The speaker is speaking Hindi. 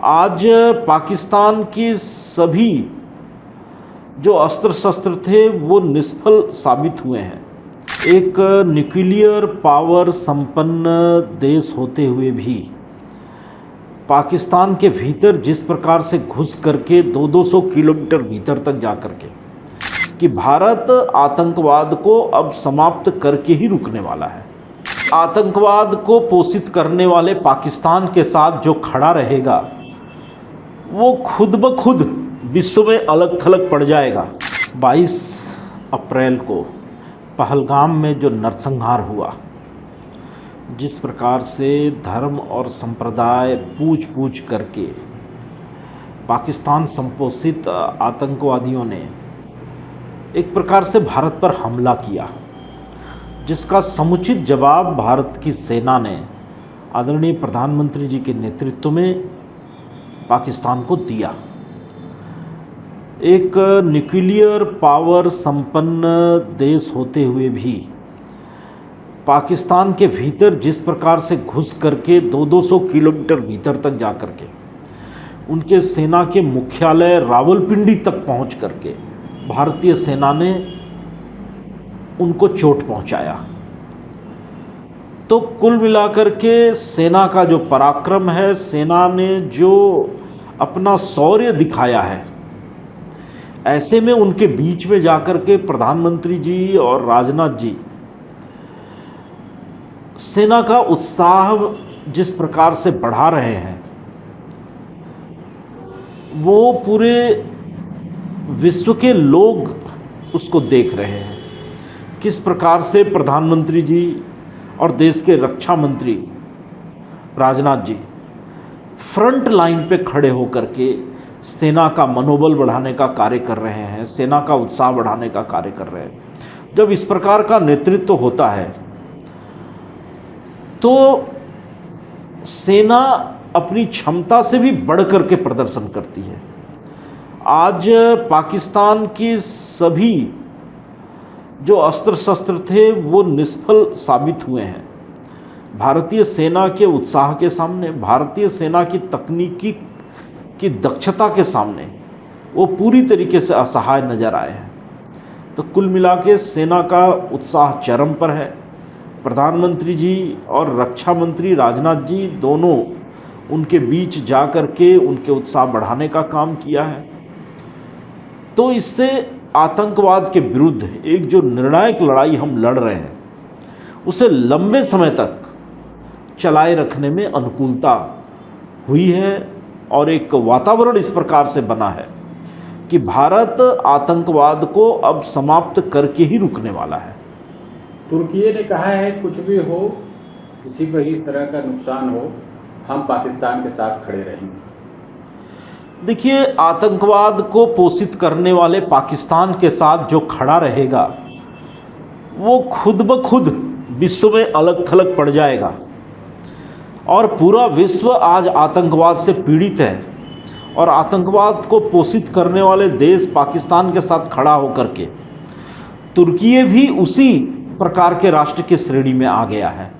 आज पाकिस्तान के सभी जो अस्त्र शस्त्र थे वो निष्फल साबित हुए हैं। एक न्यूक्लियर पावर संपन्न देश होते हुए भी पाकिस्तान के भीतर जिस प्रकार से घुस करके 200-200 किलोमीटर भीतर तक जा करके कि भारत आतंकवाद को अब समाप्त करके ही रुकने वाला है। आतंकवाद को पोषित करने वाले पाकिस्तान के साथ जो खड़ा रहेगा वो खुद ब खुद विश्व में अलग थलग पड़ जाएगा। 22 अप्रैल को पहलगाम में जो नरसंहार हुआ, जिस प्रकार से धर्म और संप्रदाय पूछ पूछ करके पाकिस्तान संपोषित आतंकवादियों ने एक प्रकार से भारत पर हमला किया, जिसका समुचित जवाब भारत की सेना ने आदरणीय प्रधानमंत्री जी के नेतृत्व में पाकिस्तान को दिया। एक न्यूक्लियर पावर संपन्न देश होते हुए भी पाकिस्तान के भीतर जिस प्रकार से घुस करके 200-200 किलोमीटर भीतर तक जा करके उनके सेना के मुख्यालय रावलपिंडी तक पहुंच करके भारतीय सेना ने उनको चोट पहुंचाया। तो कुल मिलाकर के सेना का जो पराक्रम है, सेना ने जो अपना शौर्य दिखाया है, ऐसे में उनके बीच में जाकर के प्रधानमंत्री जी और राजनाथ जी सेना का उत्साह जिस प्रकार से बढ़ा रहे हैं, वो पूरे विश्व के लोग उसको देख रहे हैं। किस प्रकार से प्रधानमंत्री जी और देश के रक्षा मंत्री राजनाथ जी फ्रंट लाइन पे खड़े होकर के सेना का मनोबल बढ़ाने का कार्य कर रहे हैं, सेना का उत्साह बढ़ाने का कार्य कर रहे हैं। जब इस प्रकार का नेतृत्व होता है तो सेना अपनी क्षमता से भी बढ़ कर के प्रदर्शन करती है। आज पाकिस्तान के सभी जो अस्त्र शस्त्र थे वो निष्फल साबित हुए हैं। भारतीय सेना के उत्साह के सामने, भारतीय सेना की तकनीकी की दक्षता के सामने वो पूरी तरीके से असहाय नजर आए हैं। तो कुल मिला के सेना का उत्साह चरम पर है। प्रधानमंत्री जी और रक्षा मंत्री राजनाथ जी दोनों उनके बीच जा कर के उनके उत्साह बढ़ाने का काम किया है। तो इससे आतंकवाद के विरुद्ध एक जो निर्णायक लड़ाई हम लड़ रहे हैं उसे लंबे समय तक चलाए रखने में अनुकूलता हुई है और एक वातावरण इस प्रकार से बना है कि भारत आतंकवाद को अब समाप्त करके ही रुकने वाला है। तुर्की ने कहा है कुछ भी हो, किसी भी तरह का नुकसान हो, हम पाकिस्तान के साथ खड़े रहेंगे। देखिए, आतंकवाद को पोषित करने वाले पाकिस्तान के साथ जो खड़ा रहेगा वो खुद ब खुद विश्व में अलग थलग पड़ जाएगा और पूरा विश्व आज आतंकवाद से पीड़ित है और आतंकवाद को पोषित करने वाले देश पाकिस्तान के साथ खड़ा होकर के तुर्की भी उसी प्रकार के राष्ट्र की श्रेणी में आ गया है।